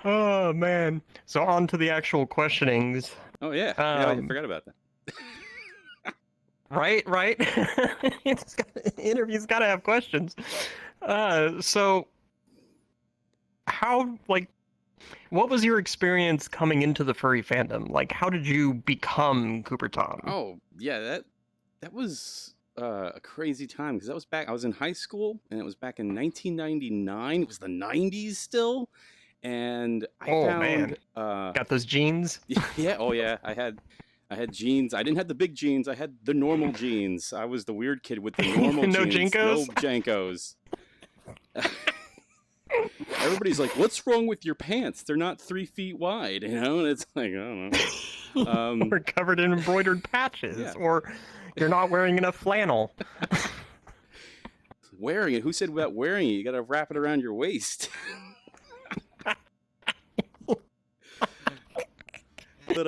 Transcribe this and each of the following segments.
Oh man. So on to the actual questionings. Oh yeah, yeah, I Um, forgot about that. right. Interviews gotta have questions. So how like what was your experience coming into the furry fandom? Like, how did you become Coopertom? Oh yeah, that was a crazy time because that was back. I was in high school, and it was back in 1999. It was the 90s still, and I Oh found man, got those jeans? yeah, oh yeah, I had jeans. I didn't have the big jeans. I had the normal jeans. I was the weird kid with the normal No jeans, no jinkos? Jankos. Everybody's like, "What's wrong with your pants? They're not 3 feet wide," you know. And it's like, I don't know. Or covered in embroidered patches, Yeah, or you're not wearing enough flannel. wearing it. Who said about wearing it? You got to wrap it around your waist. But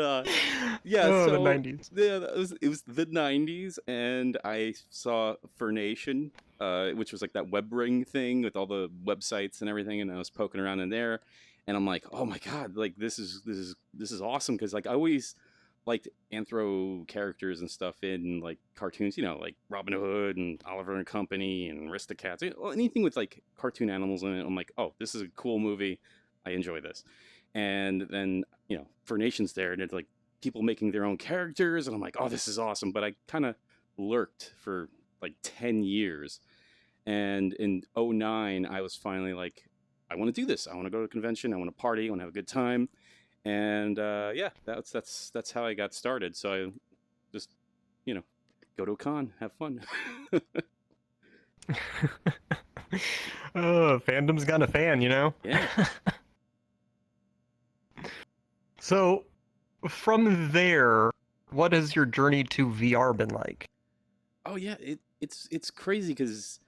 yeah. Oh, the So 90s. yeah, it was the 90s, and I saw Furnation, which was like that web ring thing with all the websites and everything, and I was poking around in there, and I'm like, oh my god, like this is awesome because like I always liked anthro characters and stuff in like cartoons, like Robin Hood and Oliver and Company and Aristocats, anything with like cartoon animals in it. I'm like, oh, this is a cool movie. I enjoy this. And then For Nation's there, and it's like people making their own characters, and I'm like, oh, this is awesome. But I kind of lurked for like 10 years, and in '09 I was finally like, I want to do this. I want to go to a convention. I want to party. I want to have a good time. And yeah, that's how I got started. So I just you know go to a con, have fun. Oh, fandom's got a fan, you know? Yeah. So, from there, what has your journey to VR been like? Oh yeah, it's crazy because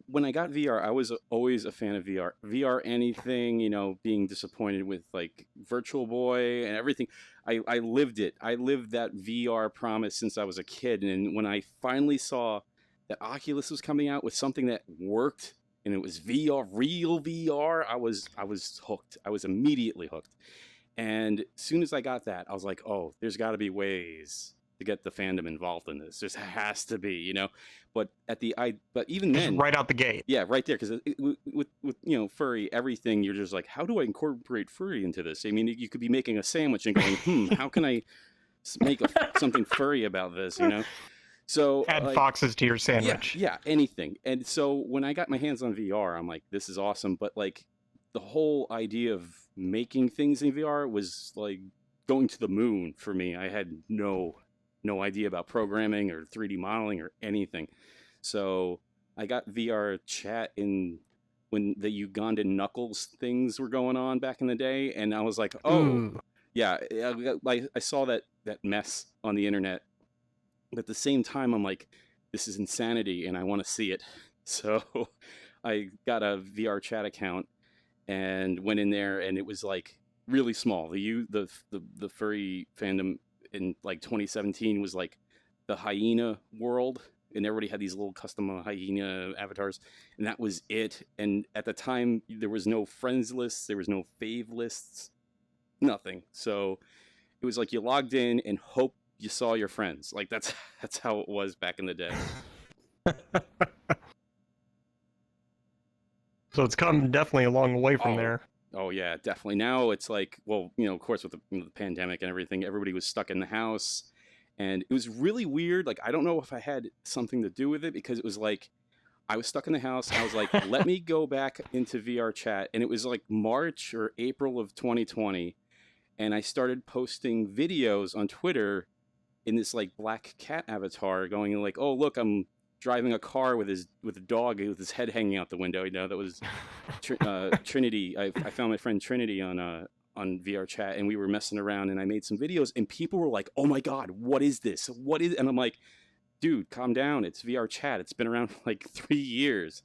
when I got VR, I was always a fan of VR. VR anything, being disappointed with like Virtual Boy and everything. I lived it. I lived that VR promise since I was a kid. And when I finally saw that Oculus was coming out with something that worked and it was VR, real VR, I was hooked. I was immediately hooked. And as soon as I got that, I was like, oh, there's got to be ways to get the fandom involved in this. There has to be. But even Just then, right out the gate. yeah, right there, because with furry everything, you're just like, how do I incorporate furry into this? I mean, you could be making a sandwich and going, how can I make something furry about this? So Add like, foxes to your yeah, sandwich. yeah, anything. And so when I got my hands on VR, I'm like, this is awesome. But like the whole idea of making things in VR was like going to the moon for me. I had no idea about programming or 3D modeling or anything. So I got VR chat in when the Ugandan Knuckles things were going on back in the day, and I was like, oh, Ooh. yeah, I saw that mess on the internet. But at the same time, I'm like, this is insanity, and I want to see it. So I got a VR chat account and went in there, and it was like really small. The furry fandom in like 2017 was like the hyena world, and everybody had these little custom hyena avatars, and that was it. And at the time, there was no friends lists, there was no fave lists, nothing. So it was like you logged in and hope you saw your friends. Like that's how it was back in the day. So it's come definitely a long way from Oh, there. oh yeah, definitely. Now it's like, well, of course, with the pandemic and everything, everybody was stuck in the house, and it was really weird. Like, I don't know if I had something to do with it because it was like I was stuck in the house. I was like, let me go back into VR chat, and it was like March or April of 2020, and I started posting videos on Twitter in this like black cat avatar, going like, oh look, I'm driving a car with a dog with his head hanging out the window. That was Trinity. I found my friend Trinity on VR chat, and we were messing around, and I made some videos, and people were like, "Oh my god, what is this? What is?" And I'm like, "Dude, calm down. It's VR chat. It's been around for like 3 years."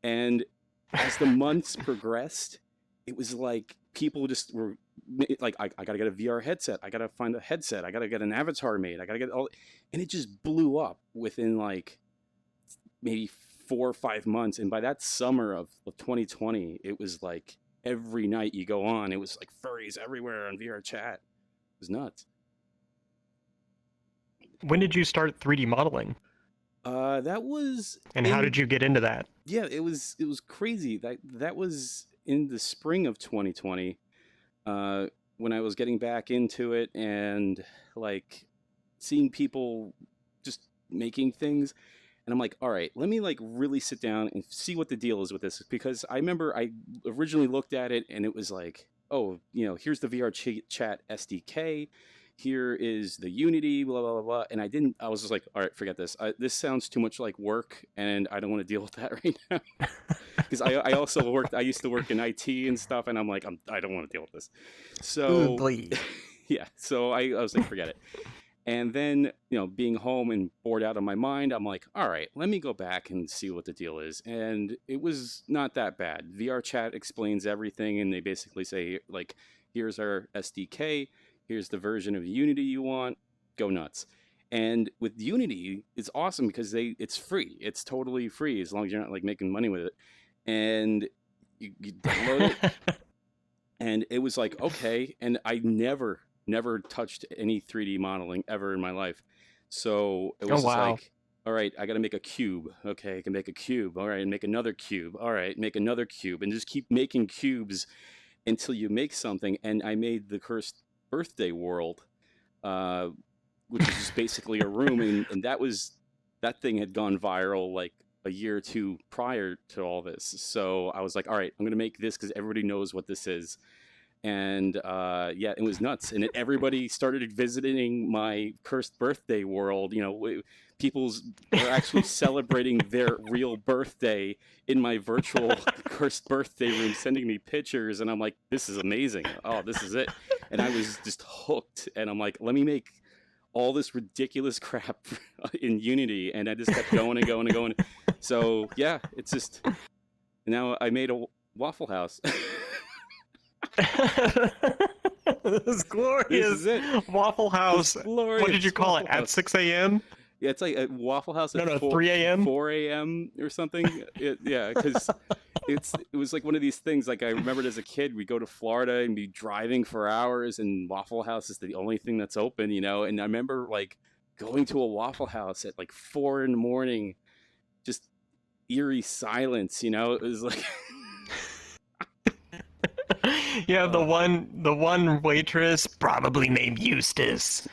And as the months progressed, it was like people just were like, I gotta get a VR headset. I gotta find a headset. I gotta get an avatar made. I gotta get all, and it just blew up within like maybe 4 or 5 months. And by that summer of 2020, it was like every night you go on, it was like furries everywhere on VR chat. It was nuts. When did you start 3D modeling? That was And how in did you get into that? yeah, it was crazy. That was in the spring of 2020, uh, when I was getting back into it and like seeing people just making things. And I'm like, all right, let me like really sit down and see what the deal is with this. Because I remember I originally looked at it and it was like, oh, here's the VR chat SDK. Here is the Unity, blah, blah, blah, blah. And I was just like, all right, forget this. This sounds too much like work and I don't want to deal with that right now. Because I used to work in IT and stuff. And I'm like, I don't want to deal with this. Ooh, So, boy. yeah. So I was like, forget it. And then, being home and bored out of my mind, I'm like, all right, let me go back and see what the deal is. And it was not that bad. VR Chat explains everything, and they basically say, like, here's our SDK, here's the version of Unity you want, go nuts. And with Unity, it's awesome because it's free. It's totally free as long as you're not like making money with it. And you download it, and it was like, okay. And I never touched any 3D modeling ever in my life. So it was Oh, just wow. like, all right, I got to make a cube. Okay, I can make a cube. All right, and make another cube. All right, make another cube, and just keep making cubes until you make something. And I made the cursed birthday world, uh, which is just basically a room, and that thing had gone viral like a year or two prior to all this. So I was like, all right, I'm gonna make this because everybody knows what this is. And yeah, it was nuts. And everybody started visiting my cursed birthday world. People's were actually celebrating their real birthday in my virtual cursed birthday room, sending me pictures. And I'm like, this is amazing. Oh, this is it. And I was just hooked. And I'm like, let me make all this ridiculous crap in Unity. And I just kept going and going and going. So yeah, it's just now I made a Waffle House. This is glorious. This is it. Waffle House. What did you call it? At 6 a.m.? Yeah, it's like a Waffle House at No, 3 a.m.? 4 a.m. or something. Yeah, because it was like one of these things. Like I remembered as a kid, we go to Florida and be driving for hours, and Waffle House is the only thing that's open, And I remember like going to a Waffle House at like 4 in the morning, just eerie silence. It was like. Yeah, the one waitress, probably named Eustace.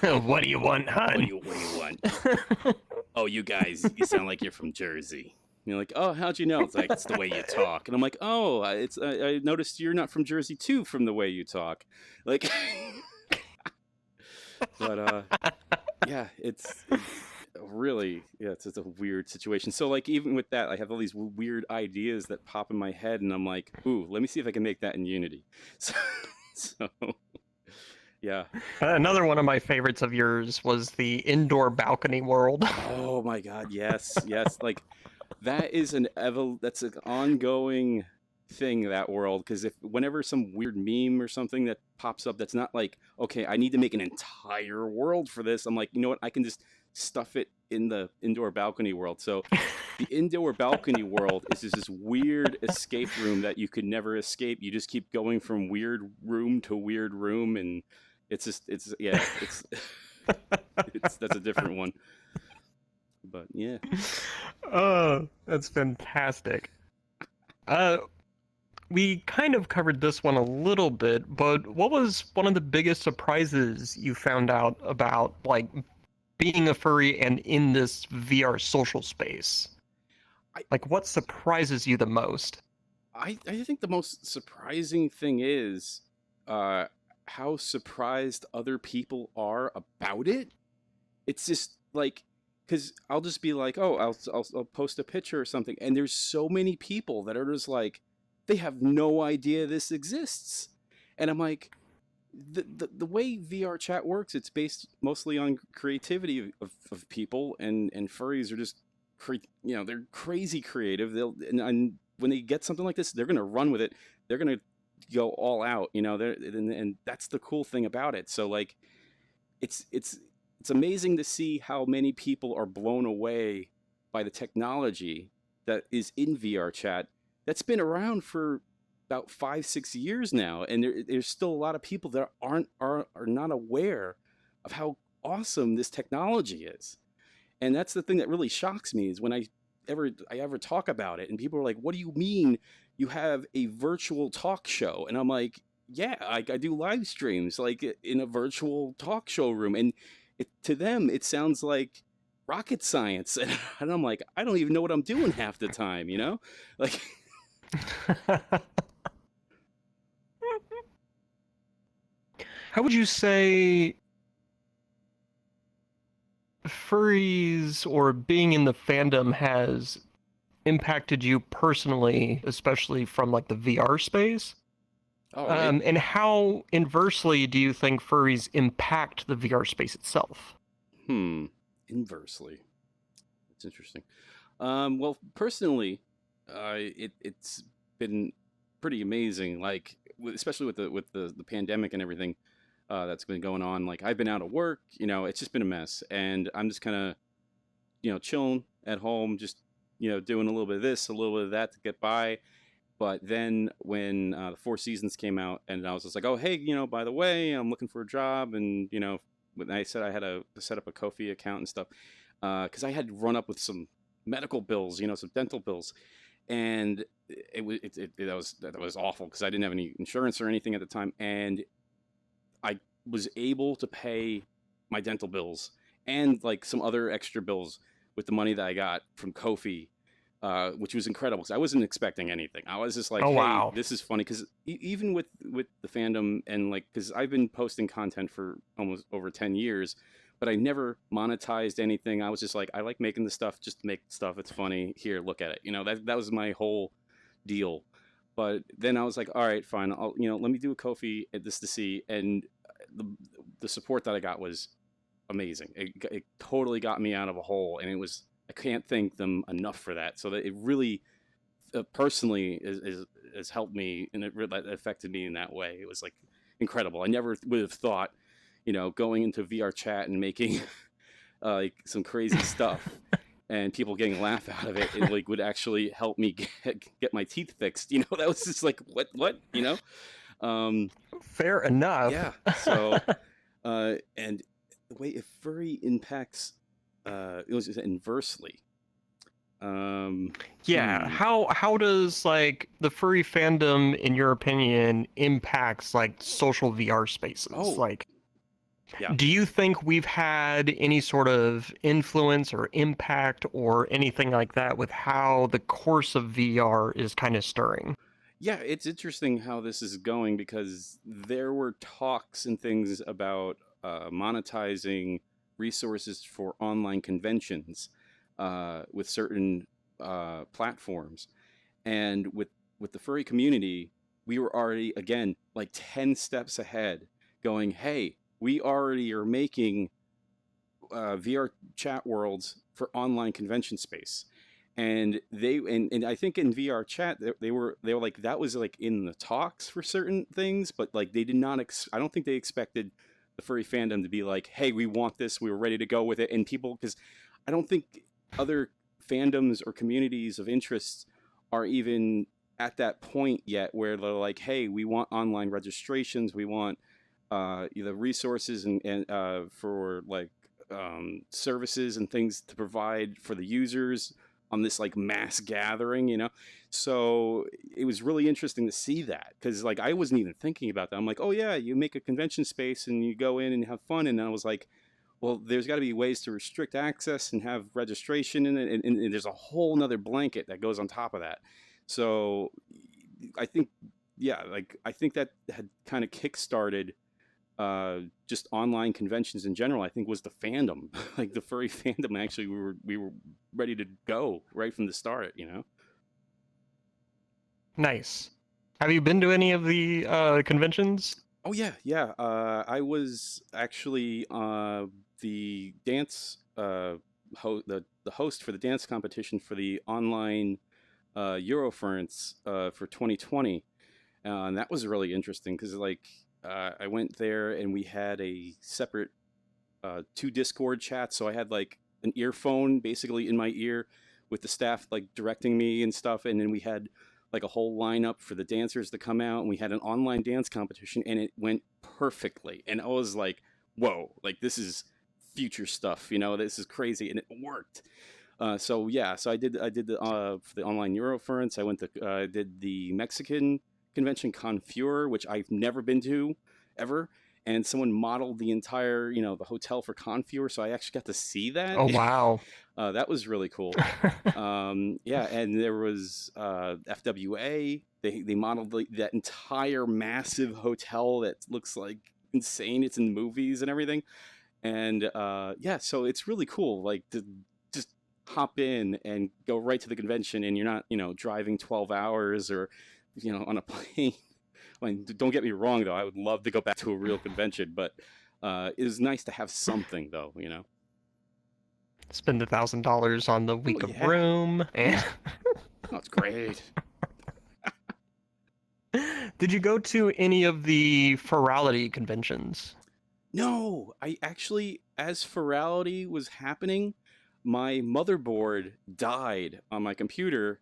What do you want, hon? What do you want? Oh, you guys, you sound like you're from Jersey. You're like, oh, how'd you know? It's like, it's the way you talk. And I'm like, oh, I noticed you're not from Jersey too from the way you talk. Like, but yeah, it's really, yeah, it's a weird situation. So like, even with that, I have all these weird ideas that pop in my head, and I'm like, ooh, let me see if I can make that in Unity. So yeah. Another one of my favorites of yours was the indoor balcony world. Oh my God, yes, yes. Like that is that's an ongoing thing, that world. Because whenever some weird meme or something that pops up that's not like, okay, I need to make an entire world for this, I'm like, you know what, I can just stuff it in the indoor balcony world. So the indoor balcony world is just this weird escape room that you could never escape. You just keep going from weird room to weird room, and it's that's a different one. But yeah. Oh, that's fantastic. We kind of covered this one a little bit, but what was one of the biggest surprises you found out about, like, being a furry and in this VR social space? Like, what surprises you the most? I think the most surprising thing is how surprised other people are about it. It's just like, because I'll just be like, oh, I'll post a picture or something, and there's so many people that are just like, they have no idea this exists, and I'm like, the way VR chat works, it's based mostly on creativity of people, and furries are just, they're crazy creative. And when they get something like this, they're gonna run with it. They're gonna go all out, and that's the cool thing about it. So like, it's amazing to see how many people are blown away by the technology that is in VR chat that's been around for about 5, 6 years now, and there's still a lot of people that are not aware of how awesome this technology is. And that's the thing that really shocks me is when I ever talk about it, and people are like, "What do you mean you have a virtual talk show?" And I'm like, "Yeah, I do live streams like in a virtual talk show room," and to them it sounds like rocket science, and I'm like, I don't even know what I'm doing half the time, you know, like. How would you say furries or being in the fandom has impacted you personally, especially from like the VR space? Oh, it And how inversely do you think furries impact the VR space itself? hmm inversely. It's interesting. Well, personally, it's been pretty amazing. Like, especially with the pandemic and everything that's been going on. Like, I've been out of work. It's just been a mess, and I'm just kind of chilling at home, just doing a little bit of this, a little bit of that to get by. But then when the Four Seasons came out, and I was just like, oh hey, by the way, I'm looking for a job, and when I said I had to set up a Kofi account and stuff, because I had run up with some medical bills, some dental bills, and that was awful because I didn't have any insurance or anything at the time, and I was able to pay my dental bills and like some other extra bills with the money that I got from Kofi, which was incredible because I wasn't expecting anything. I was just like, Oh "Hey, wow. this is funny." Because even with the fandom and like, because I've been posting content for almost over 10 years, but I never monetized anything. I was just like, I like making the stuff just to make stuff. It's funny. Here, look at it. That was my whole deal. But then I was like, all right, fine. I'll let me do a Kofi at this to see, and the the support that I got was amazing. It totally got me out of a hole, and I can't thank them enough for that. So that it really personally has helped me, and it really affected me in that way. It was like incredible. I never would have thought, going into VR chat and making like some crazy stuff. And people getting a laugh out of it, like would actually help me get my teeth fixed. That was just like what. Um, Fair enough. yeah. So and the way if furry impacts, it was just inversely. Um, Yeah, hmm. how does like the furry fandom, in your opinion, impacts like social VR spaces? Oh, Like, yeah. do you think we've had any sort of influence or impact or anything like that with how the course of VR is kind of stirring? Yeah, it's interesting how this is going because there were talks and things about monetizing resources for online conventions with certain platforms. And with the furry community, we were already again like 10 steps ahead, going, "Hey, we already are making VR chat worlds for online convention space." And I think in VR chat they were like that was like in the talks for certain things, but like they did not I don't think they expected the furry fandom to be like, "Hey, we want this. We were ready to go with it." And people, because I don't think other fandoms or communities of interests are even at that point yet where they're like, "Hey, we want online registrations. We want the resources and for like services and things to provide for the users on this like mass gathering. So it was really interesting to see that because like I wasn't even thinking about that. I'm like, oh yeah, you make a convention space and you go in and have fun. And then I was like, well, there's got to be ways to restrict access and have registration in it, and there's a whole nother blanket that goes on top of that. So I think, yeah, like I think that had kind of kick-started just online conventions in general. I think was the fandom, like the furry fandom. Actually, we were ready to go right from the start. Nice. Have you been to any of the conventions? Oh yeah, yeah. I was actually the dance the host for the dance competition for the online Eurofurence for 2020, and that was really interesting because like I went there and we had a separate two Discord chats. So I had like an earphone basically in my ear with the staff like directing me and stuff, and then we had like a whole lineup for the dancers to come out, and we had an online dance competition, and it went perfectly. And I was like, whoa, like this is future stuff, this is crazy, and it worked. So yeah, so I did the for the online Eurofurence. I went to did the Mexican convention Confure, which I've never been to ever, and someone modeled the entire the hotel for Confure, so I actually got to see that. Oh wow. That was really cool. Yeah, and there was FWA. They modeled that entire massive hotel that looks like insane. It's in movies and everything, and yeah, so it's really cool. Like to just hop in and go right to the convention, and you're not driving 12 hours or on a plane. I mean, don't get me wrong though. I would love to go back to a real convention, but it was nice to have something though. Spend $1,000 on the week of yeah. room. And That's great. did you go to any of the Furality conventions? No, I actually, as Furality was happening, my motherboard died on my computer,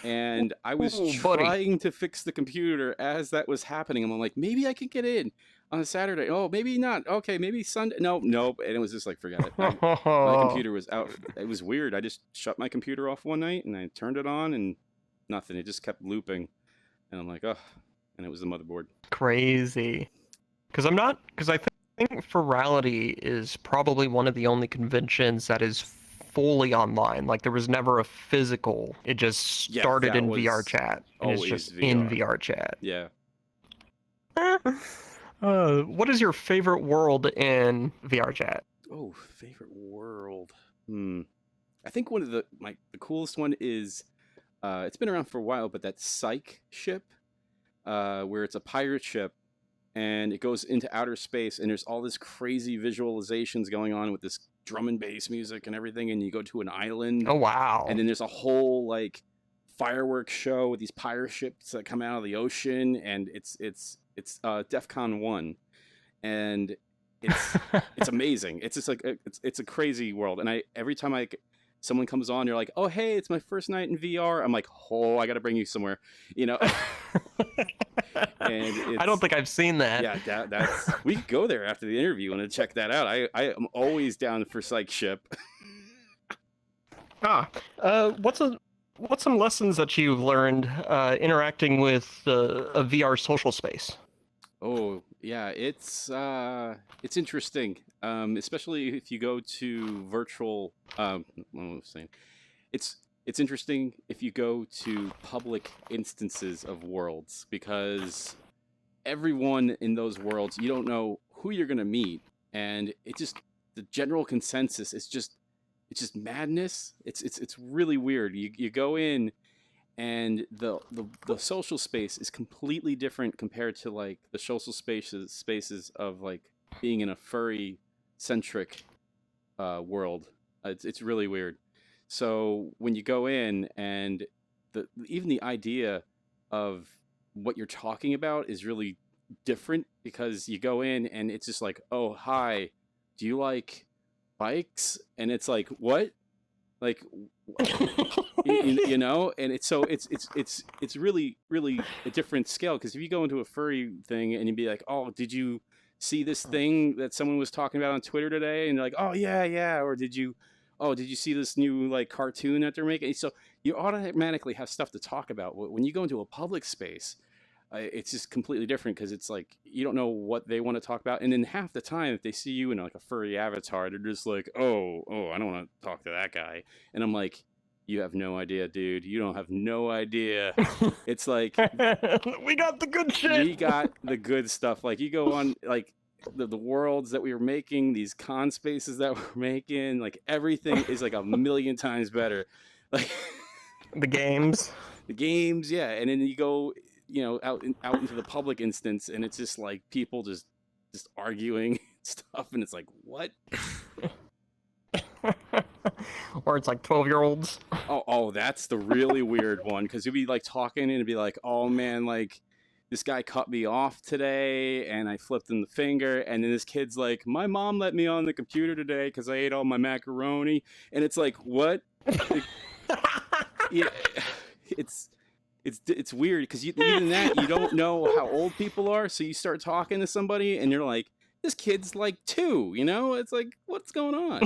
and I was Ooh, buddy. trying to fix the computer as that was happening. And I'm like, maybe I could get in on a Saturday. Oh, maybe not. Okay, maybe Sunday. Nope. And it was just like, forget it. My computer was out. It was weird. I just shut my computer off one night, and I turned it on, and nothing. It just kept looping. And I'm like, oh, and it was the motherboard. Crazy. Because I think Furality is probably one of the only conventions that is fully online. Like there was never a physical. It just started in VR chat. And it's just in VR chat. Yeah. What is your favorite world in VR chat? Oh, favorite world. I think one of the coolest one is it's been around for a while, but that Psych ship, where it's a pirate ship, and it goes into outer space, and there's all this crazy visualizations going on with this drum and bass music and everything, and you go to an island. Oh wow! And then there's a whole like fireworks show with these pirate ships that come out of the ocean, and it's DEFCON 1, and it's amazing. It's just like it's a crazy world, and every time someone comes on, you're like, oh hey, it's my first night in VR. I'm like, oh, I got to bring you somewhere, And I don't think I've seen that. Yeah, that's we could go there after the interview and check that out. I am always down for Psych ship. What's some lessons that you've learned interacting with a VR social space? Oh yeah, it's interesting, especially if you go to virtual. What was I saying? It's interesting if you go to public instances of worlds, because everyone in those worlds, you don't know who you're gonna meet, and the general consensus is just madness. It's really weird. You go in, and the social space is completely different compared to like the social spaces of like being in a furry centric world. It's really weird. So when you go in, and even the idea of what you're talking about is really different, because you go in and it's just like, oh hi, do you like bikes? And it's like, what? Like and it's really a different scale, because if you go into a furry thing and you'd be like, oh, did you see this thing that someone was talking about on Twitter today? And you're like, oh yeah, or did you see this new like cartoon that they're making? So you automatically have stuff to talk about. When you go into a public space, it's just completely different, because it's like you don't know what they want to talk about, and then half the time if they see you in like a furry avatar, they're just like, oh, I don't want to talk to that guy. And I'm like, you have no idea, dude. You don't have no idea. It's like we got the good shit. We got the good stuff. Like you go on like the worlds that we were making, these con spaces that we're making, like everything is like a million times better. Like the games, yeah. And then you go, out into the public instance, and it's just like people just arguing stuff, and it's like, what? Or it's like 12-year-olds. Oh, that's the really weird one, because you'd be like talking and it'd be like, oh man, like this guy cut me off today and I flipped him the finger, and then this kid's like, my mom let me on the computer today because I ate all my macaroni. And it's like, what? Yeah, it's weird because even that you don't know how old people are, so you start talking to somebody and you're like, this kid's like 2, you know? It's like, what's going on?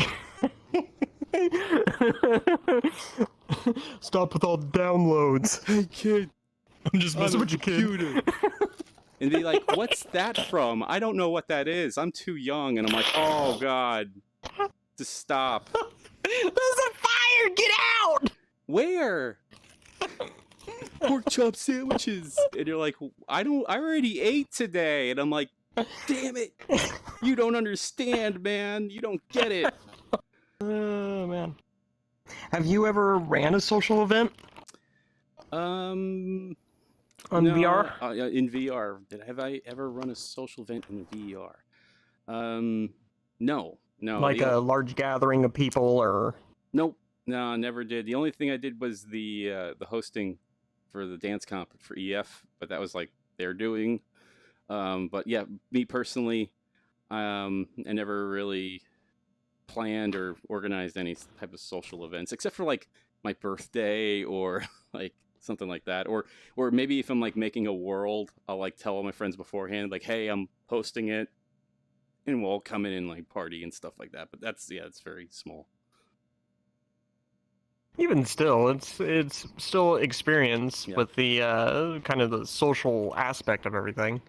Stop with all the downloads. Hey kid, I'm just messing with your kid. And be like, what's that from? I don't know what that is. I'm too young. And I'm like, oh god, just stop. There's a fire! Get out! Where? Pork chop sandwiches. And you're like, I already ate today. And I'm like, damn it. You don't understand, man. You don't get it. Oh, man. Have you ever ran a social event? On no, VR? In VR. Have I ever run a social event in VR? No. Like a large gathering of people, or? Nope. No, I never did. The only thing I did was the hosting for the dance comp for EF, but that was like they're doing. But yeah, me personally, I never really planned or organized any type of social events, except for like my birthday or like something like that, or maybe if I'm like making a world, I'll like tell all my friends beforehand, like, hey, I'm hosting it, and we'll all come in and like party and stuff like that. But that's it's very small. Even still, it's still experience with the kind of the social aspect of everything.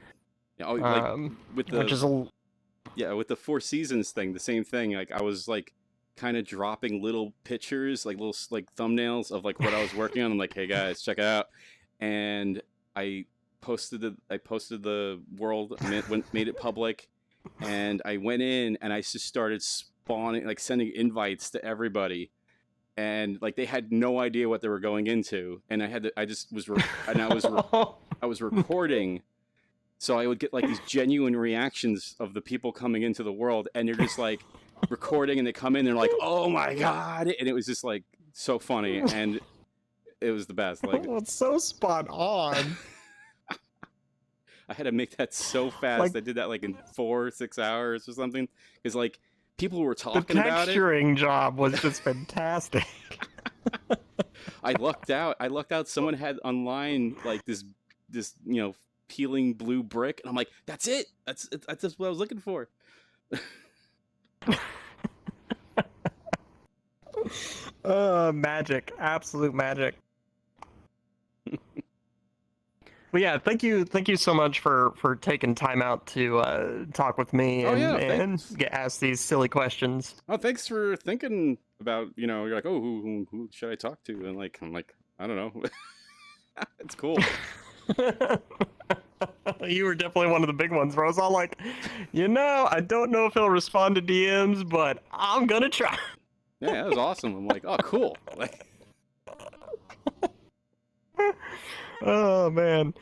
Yeah, like with the which is with the Four Seasons thing, the same thing. Like I was like kind of dropping little pictures, like little like thumbnails of like what I was working on. I'm like, hey guys, check it out, and I posted the world, made it public, and I went in and I just started spawning, like sending invites to everybody. And like they had no idea what they were going into, and I was recording, so I would get like these genuine reactions of the people coming into the world, and they're just like recording, and they come in, they're like, oh my god, and it was just like so funny, and it was the best. Like, it's so spot on. I had to make that so fast. Like, I did that like in 4 or 6 hours or something, because like people were talking about it. The texturing job was just fantastic. I lucked out. Someone had online like this peeling blue brick, and I'm like, that's it. That's what I was looking for. Magic, absolute magic. Well, yeah, thank you so much for taking time out to talk with me and get asked these silly questions. Oh, thanks for thinking about, you're like, oh, who should I talk to? And like, I'm like, I don't know. It's cool. You were definitely one of the big ones where I was all like, I don't know if he'll respond to DMs, but I'm gonna try. Yeah, that was awesome. I'm like, oh, cool. Like, oh man.